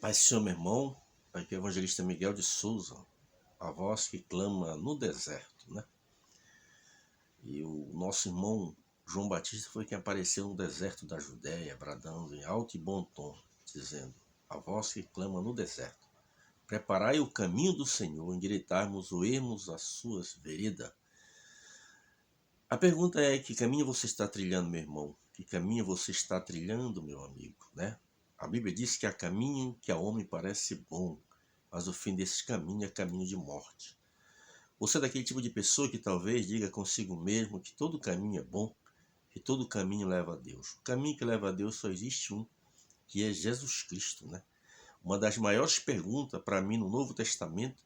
Paz, Senhor, meu irmão, aqui é o evangelista Miguel de Souza, a voz que clama no deserto, né? E o nosso irmão João Batista foi quem apareceu no deserto da Judéia, bradando em alto e bom tom, dizendo: a voz que clama no deserto, preparai o caminho do Senhor, endireitarmos o ermos as suas veredas. A pergunta é: que caminho você está trilhando, meu irmão? Que caminho você está trilhando, meu amigo, né? A Bíblia diz que há caminho que ao homem parece bom, mas o fim desse caminho é caminho de morte. Você é daquele tipo de pessoa que talvez diga consigo mesmo que todo caminho é bom, que todo caminho leva a Deus. O caminho que leva a Deus só existe um, que é Jesus Cristo, né? Uma das maiores perguntas para mim no Novo Testamento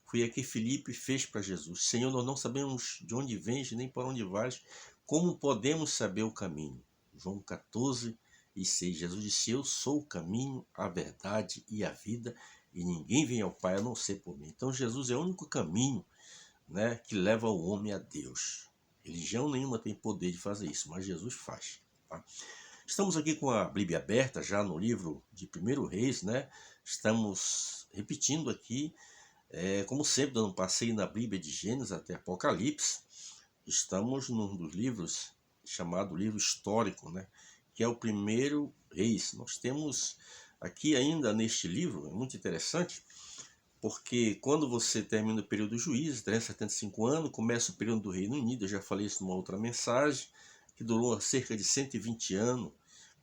foi a que Filipe fez para Jesus: Senhor, nós não sabemos de onde vens nem para onde vais, como podemos saber o caminho? João 14:6. Jesus disse: eu sou o caminho, a verdade e a vida, e ninguém vem ao Pai a não ser por mim. Então Jesus é o único caminho, né, que leva o homem a Deus. Religião nenhuma tem poder de fazer isso, mas Jesus faz. Tá? Estamos aqui com a Bíblia aberta, já no livro de 1 Reis, né? Estamos repetindo aqui, como sempre, dando um passeio na Bíblia de Gênesis até Apocalipse. Estamos num dos livros chamado livro histórico, né? Que é o 1 Reis. Nós temos aqui ainda neste livro, é muito interessante, porque quando você termina o período do juízo, 375 anos, começa o período do Reino Unido. Eu já falei isso numa outra mensagem, que durou cerca de 120 anos,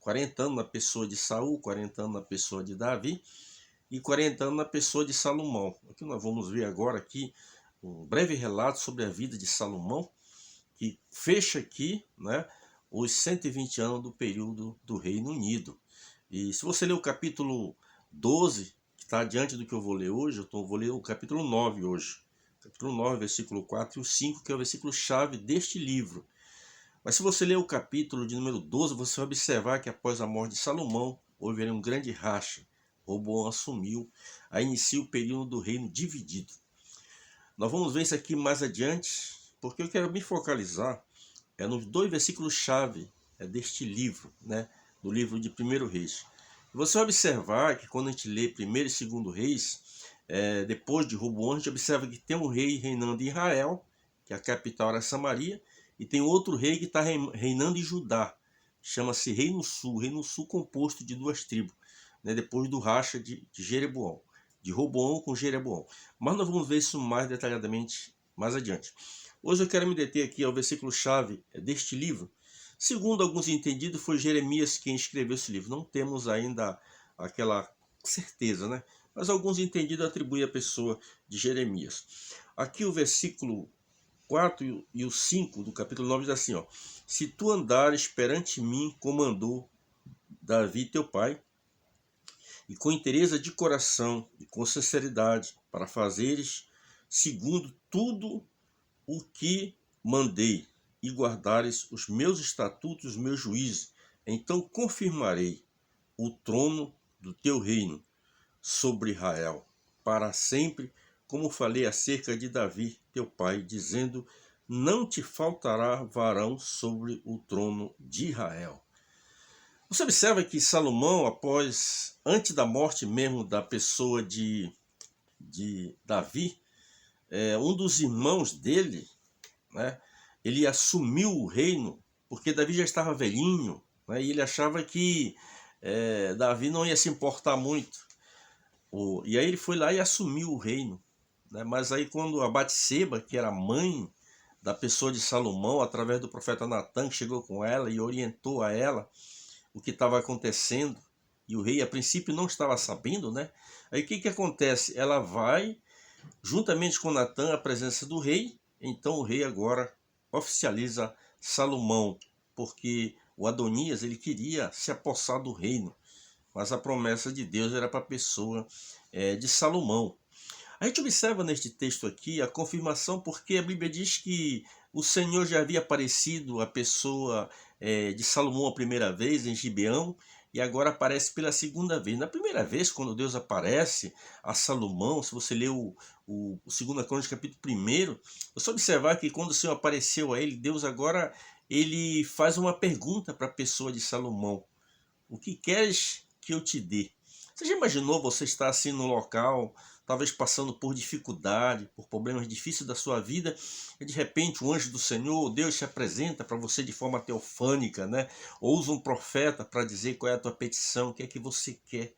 40 anos na pessoa de Saul, 40 anos na pessoa de Davi e 40 anos na pessoa de Salomão. Aqui nós vamos ver agora aqui um breve relato sobre a vida de Salomão, que fecha aqui, né, os 120 anos do período do Reino Unido. E se você ler o capítulo 12, que está diante do que eu vou ler hoje, vou ler o capítulo 9 hoje. Capítulo 9, versículo 4 e o 5, que é o versículo-chave deste livro. Mas se você ler o capítulo de número 12, você vai observar que após a morte de Salomão, houve um grande racha. Roboão assumiu, aí inicia o período do reino dividido. Nós vamos ver isso aqui mais adiante, porque eu quero me focalizar nos dois versículos-chave deste livro, né, do livro de 1 Reis. Você vai observar que quando a gente lê 1 e 2 Reis, depois de Roboão, a gente observa que tem um rei reinando em Israel, que a capital era Samaria, e tem outro rei que está reinando em Judá, chama-se Reino Sul composto de duas tribos, né, depois do racha de Jeroboão, de Roboão com Jeroboão. Mas nós vamos ver isso mais detalhadamente mais adiante. Hoje eu quero me deter aqui ao versículo-chave deste livro. Segundo alguns entendidos, foi Jeremias quem escreveu esse livro. Não temos ainda aquela certeza, né? Mas alguns entendidos atribuem a pessoa de Jeremias. Aqui o versículo 4 e o 5 do capítulo 9 diz assim, ó: se tu andares perante mim, como andou Davi teu pai, e com inteireza de coração e com sinceridade, para fazeres segundo tudo o que mandei, e guardares os meus estatutos, os meus juízos, então confirmarei o trono do teu reino sobre Israel para sempre, como falei acerca de Davi, teu pai, dizendo: não te faltará varão sobre o trono de Israel. Você observa que Salomão, antes da morte mesmo da pessoa de Davi, um dos irmãos dele, né, ele assumiu o reino, porque Davi já estava velhinho, né, e ele achava que Davi não ia se importar muito. E aí ele foi lá e assumiu o reino. Né, mas aí quando a Batseba, que era mãe da pessoa de Salomão, através do profeta Natan, que chegou com ela e orientou a ela o que estava acontecendo, e o rei a princípio não estava sabendo, né? Aí o que acontece? Ela vai, juntamente com Natan, à presença do rei. Então o rei agora oficializa Salomão, porque o Adonias ele queria se apossar do reino, mas a promessa de Deus era para a pessoa de Salomão. A gente observa neste texto aqui a confirmação, porque a Bíblia diz que o Senhor já havia aparecido à pessoa de Salomão a primeira vez em Gibeão, e agora aparece pela segunda vez. Na primeira vez, quando Deus aparece a Salomão, se você ler o 2 Crônicas capítulo 1, você observar que quando o Senhor apareceu a ele, Deus agora ele faz uma pergunta para a pessoa de Salomão: o que queres que eu te dê? Você já imaginou você estar assim no local, talvez passando por dificuldade, por problemas difíceis da sua vida, e de repente o anjo do Senhor, Deus se apresenta para você de forma teofânica, né? Ou usa um profeta para dizer qual é a tua petição, o que é que você quer,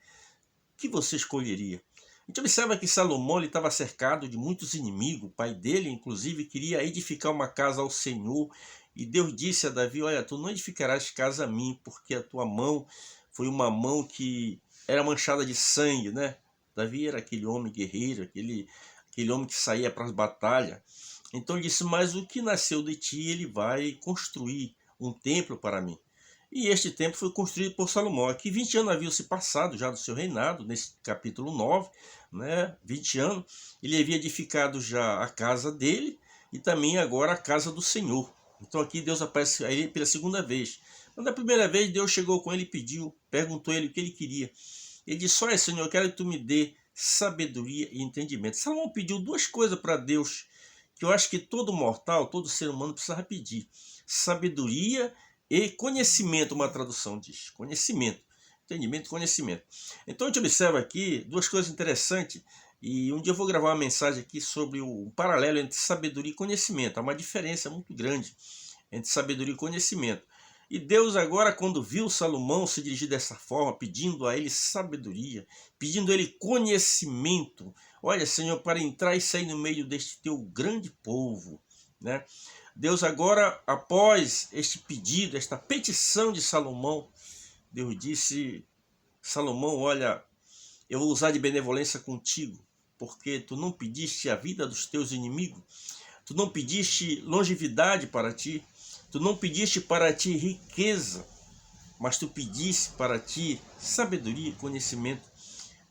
o que você escolheria? A gente observa que Salomão estava cercado de muitos inimigos. O pai dele, inclusive, queria edificar uma casa ao Senhor. E Deus disse a Davi, olha, tu não edificarás casa a mim, porque a tua mão foi uma mão que era manchada de sangue, né? Davi era aquele homem guerreiro, aquele homem que saía para as batalhas. Então ele disse, mas o que nasceu de ti, ele vai construir um templo para mim. E este templo foi construído por Salomão. Aqui 20 anos haviam se passado já do seu reinado, nesse capítulo 9, né? 20 anos. Ele havia edificado já a casa dele e também agora a casa do Senhor. Então aqui Deus aparece a ele pela segunda vez. Mas da primeira vez Deus chegou com ele e pediu, perguntou ele o que ele queria. Ele disse, olha Senhor, eu quero que tu me dê sabedoria e entendimento. Salomão pediu duas coisas para Deus, que eu acho que todo mortal, todo ser humano precisava pedir. Sabedoria e conhecimento, uma tradução diz. Conhecimento. Entendimento e conhecimento. Então a gente observa aqui duas coisas interessantes. E um dia eu vou gravar uma mensagem aqui sobre o paralelo entre sabedoria e conhecimento. Há uma diferença muito grande entre sabedoria e conhecimento. E Deus agora, quando viu Salomão se dirigir dessa forma, pedindo a ele sabedoria, pedindo a ele conhecimento, olha, Senhor, para entrar e sair no meio deste teu grande povo, né? Deus agora, após este pedido, esta petição de Salomão, Deus disse, Salomão, olha, eu vou usar de benevolência contigo, porque tu não pediste a vida dos teus inimigos, tu não pediste longevidade para ti, tu não pediste para ti riqueza, mas tu pediste para ti sabedoria e conhecimento.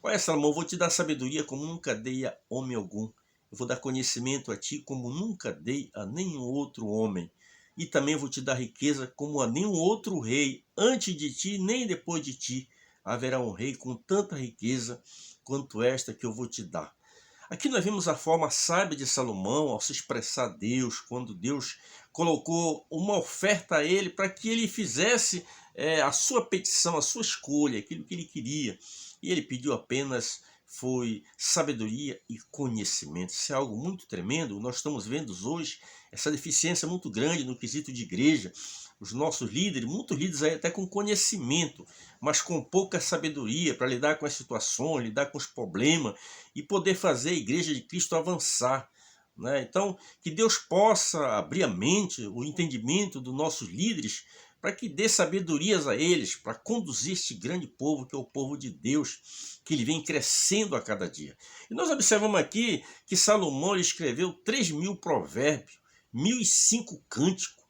Olha, Salomão, eu vou te dar sabedoria como nunca dei a homem algum. Eu vou dar conhecimento a ti como nunca dei a nenhum outro homem. E também vou te dar riqueza como a nenhum outro rei. Antes de ti, nem depois de ti, haverá um rei com tanta riqueza quanto esta que eu vou te dar. Aqui nós vimos a forma sábia de Salomão ao se expressar a Deus, quando Deus colocou uma oferta a ele para que ele fizesse a sua petição, a sua escolha, aquilo que ele queria. E ele pediu apenas foi sabedoria e conhecimento. Isso é algo muito tremendo. Nós estamos vendo hoje essa deficiência muito grande no quesito de igreja. Os nossos líderes, muitos líderes aí até com conhecimento, mas com pouca sabedoria para lidar com as situações, lidar com os problemas e poder fazer a igreja de Cristo avançar, né? Então, que Deus possa abrir a mente, o entendimento dos nossos líderes, para que dê sabedorias a eles, para conduzir este grande povo, que é o povo de Deus, que ele vem crescendo a cada dia. E nós observamos aqui que Salomão ele escreveu 3.000 provérbios, 1.005 cânticos.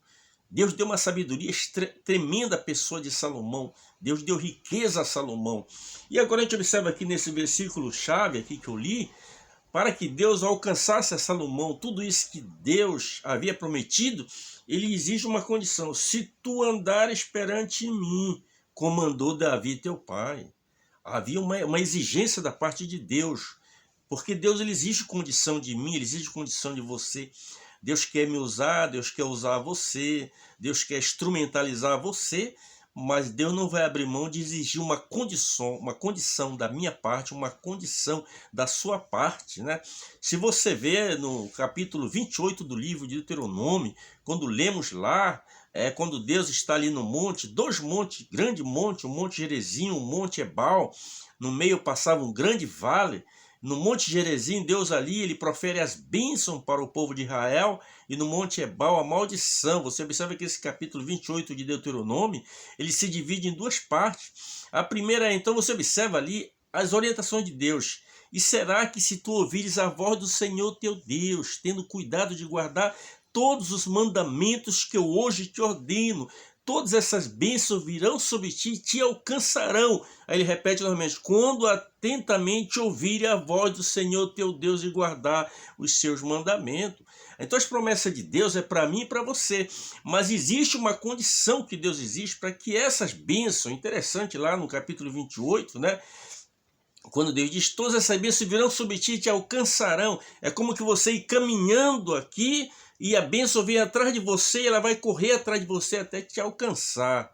Deus deu uma sabedoria tremenda à pessoa de Salomão. Deus deu riqueza a Salomão. E agora a gente observa aqui nesse versículo chave aqui que eu li, para que Deus alcançasse a Salomão tudo isso que Deus havia prometido, ele exige uma condição. Se tu andares perante mim, como andou Davi teu pai. Havia uma exigência da parte de Deus, porque Deus ele exige condição de mim, ele exige condição de você. Deus quer me usar, Deus quer usar você, Deus quer instrumentalizar você, mas Deus não vai abrir mão de exigir uma condição da minha parte, uma condição da sua parte, né? Se você vê no capítulo 28 do livro de Deuteronômio, quando lemos lá, quando Deus está ali no monte, dois montes, grande monte, o Monte Gerizim, o Monte Ebal, no meio passava um grande vale. No Monte Gerizim, Deus ali, ele profere as bênçãos para o povo de Israel, e no Monte Ebal a maldição. Você observa que esse capítulo 28 de Deuteronômio, ele se divide em duas partes. A primeira, então, você observa ali as orientações de Deus. E será que se tu ouvires a voz do Senhor teu Deus, tendo cuidado de guardar todos os mandamentos que eu hoje te ordeno, todas essas bênçãos virão sobre ti e te alcançarão. Aí ele repete novamente, quando atentamente ouvir a voz do Senhor teu Deus e guardar os seus mandamentos. Então as promessas de Deus é para mim e para você. Mas existe uma condição que Deus existe para que essas bênçãos, interessante lá no capítulo 28, né? Quando Deus diz, todas essas bênçãos virão sobre ti e te alcançarão. É como que você ir caminhando aqui, e a bênção vem atrás de você, ela vai correr atrás de você até te alcançar.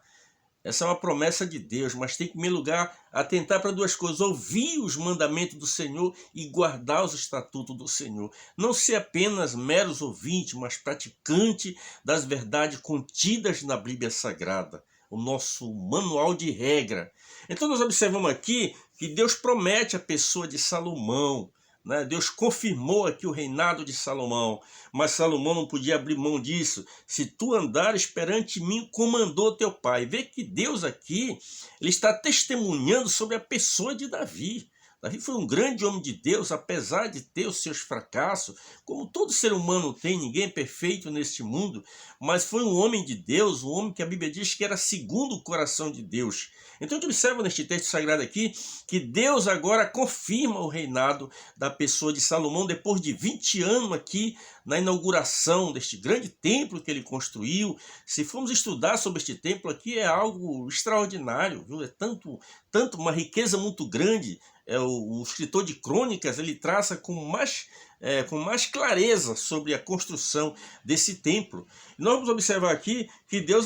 Essa é uma promessa de Deus, mas tem que, em primeiro lugar, atentar para duas coisas: ouvir os mandamentos do Senhor e guardar os estatutos do Senhor. Não ser apenas meros ouvintes, mas praticante das verdades contidas na Bíblia Sagrada, o nosso manual de regra. Então nós observamos aqui que Deus promete a pessoa de Salomão, né? Deus confirmou aqui o reinado de Salomão, mas Salomão não podia abrir mão disso. Se tu andares perante mim, como andou teu pai. Vê que Deus aqui, ele está testemunhando sobre a pessoa de Davi. Davi foi um grande homem de Deus, apesar de ter os seus fracassos, como todo ser humano tem, ninguém é perfeito neste mundo, mas foi um homem de Deus, um homem que a Bíblia diz que era segundo o coração de Deus. Então a gente observa neste texto sagrado aqui, que Deus agora confirma o reinado da pessoa de Salomão, depois de 20 anos aqui, na inauguração deste grande templo que ele construiu. Se formos estudar sobre este templo aqui, é algo extraordinário, viu? É tanto uma riqueza muito grande. O escritor de Crônicas, ele traça com mais clareza sobre a construção desse templo. Nós vamos observar aqui que Deus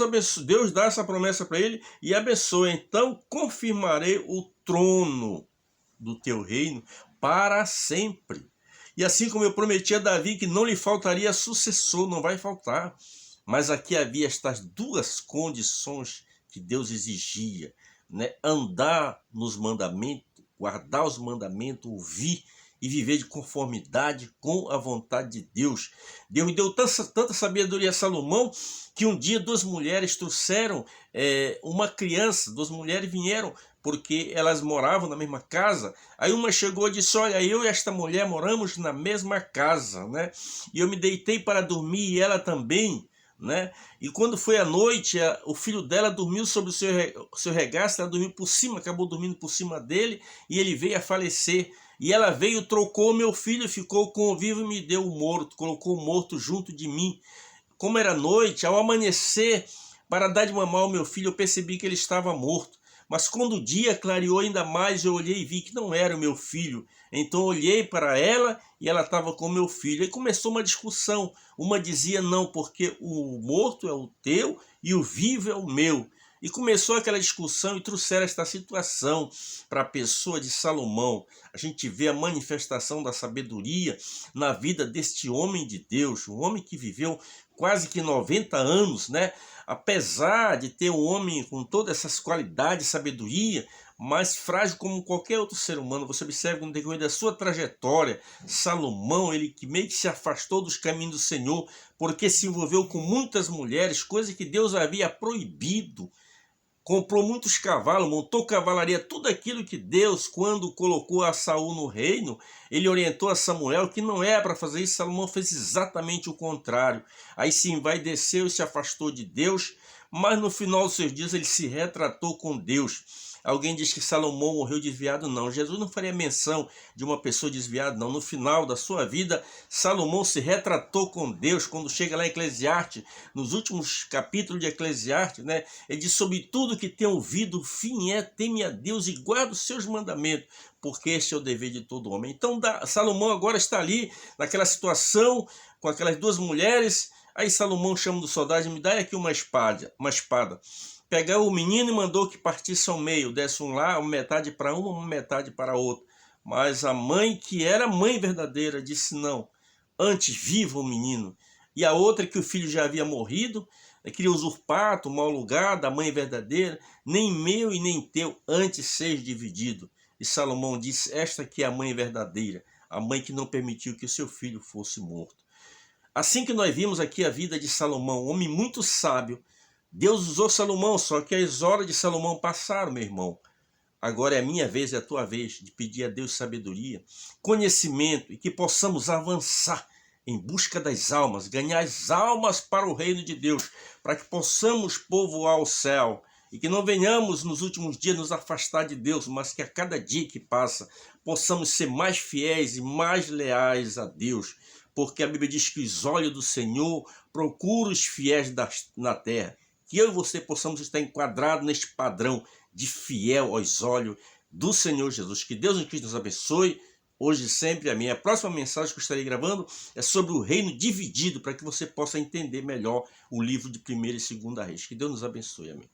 dá essa promessa para ele e abençoa. Então confirmarei o trono do teu reino para sempre. E assim como eu prometi a Davi que não lhe faltaria sucessor, não vai faltar. Mas aqui havia estas duas condições que Deus exigia, né? Andar nos mandamentos, guardar os mandamentos, ouvir e viver de conformidade com a vontade de Deus. Deus deu tanta sabedoria a Salomão que um dia duas mulheres trouxeram uma criança, duas mulheres vieram porque elas moravam na mesma casa. Aí uma chegou e disse: olha, eu e esta mulher moramos na mesma casa, né? E eu me deitei para dormir e ela também, né? E quando foi à noite, o filho dela dormiu sobre o seu regaço, ela dormiu por cima, acabou dormindo por cima dele e ele veio a falecer. E ela veio, trocou o meu filho, ficou com o vivo e me deu o morto, colocou o morto junto de mim. Como era noite, ao amanhecer, para dar de mamar ao meu filho, eu percebi que ele estava morto. Mas quando o dia clareou ainda mais, eu olhei e vi que não era o meu filho. Então olhei para ela e ela estava com o meu filho. E começou uma discussão. Uma dizia: não, porque o morto é o teu e o vivo é o meu. E começou aquela discussão e trouxeram esta situação para a pessoa de Salomão. A gente vê a manifestação da sabedoria na vida deste homem de Deus, um homem que viveu quase que 90 anos, né? Apesar de ter um homem com todas essas qualidades, sabedoria, mas frágil como qualquer outro ser humano. Você observa no decorrer da sua trajetória, Salomão, ele que meio que se afastou dos caminhos do Senhor, porque se envolveu com muitas mulheres, coisa que Deus havia proibido. Comprou muitos cavalos, montou cavalaria, tudo aquilo que Deus, quando colocou a Saul no reino, ele orientou a Samuel que não era para fazer isso. Salomão fez exatamente o contrário. Aí se envaideceu e se afastou de Deus, mas no final dos seus dias ele se retratou com Deus. Alguém diz que Salomão morreu desviado, não. Jesus não faria menção de uma pessoa desviada, não. No final da sua vida, Salomão se retratou com Deus. Quando chega lá em Eclesiastes, nos últimos capítulos de Eclesiastes, né, ele diz: sobre tudo que tem ouvido, o fim é: teme a Deus e guarda os seus mandamentos, porque este é o dever de todo homem. Então Salomão agora está ali, naquela situação, com aquelas duas mulheres. Aí Salomão chama do soldado: me dá aqui uma espada. Pegou o menino e mandou que partisse ao meio, desse uma metade para uma metade para a outra. Mas a mãe, que era mãe verdadeira, disse: não, antes viva o menino. E a outra, que o filho já havia morrido, queria usurpar, tomar o lugar da mãe verdadeira: nem meu e nem teu, antes seja dividido. E Salomão disse: esta aqui é a mãe verdadeira, a mãe que não permitiu que o seu filho fosse morto. Assim que nós vimos aqui a vida de Salomão, um homem muito sábio. Deus usou Salomão, só que as horas de Salomão passaram, meu irmão. Agora é a minha vez, é a tua vez de pedir a Deus sabedoria, conhecimento, e que possamos avançar em busca das almas, ganhar as almas para o reino de Deus, para que possamos povoar o céu e que não venhamos nos últimos dias nos afastar de Deus, mas que a cada dia que passa possamos ser mais fiéis e mais leais a Deus, porque a Bíblia diz que os olhos do Senhor procuram os fiéis na terra. Que eu e você possamos estar enquadrados neste padrão de fiel aos olhos do Senhor Jesus. Que Deus nos abençoe, hoje e sempre. Amém. A próxima mensagem que eu estarei gravando é sobre o reino dividido, para que você possa entender melhor o livro de 1ª e 2ª Reis. Que Deus nos abençoe. Amém.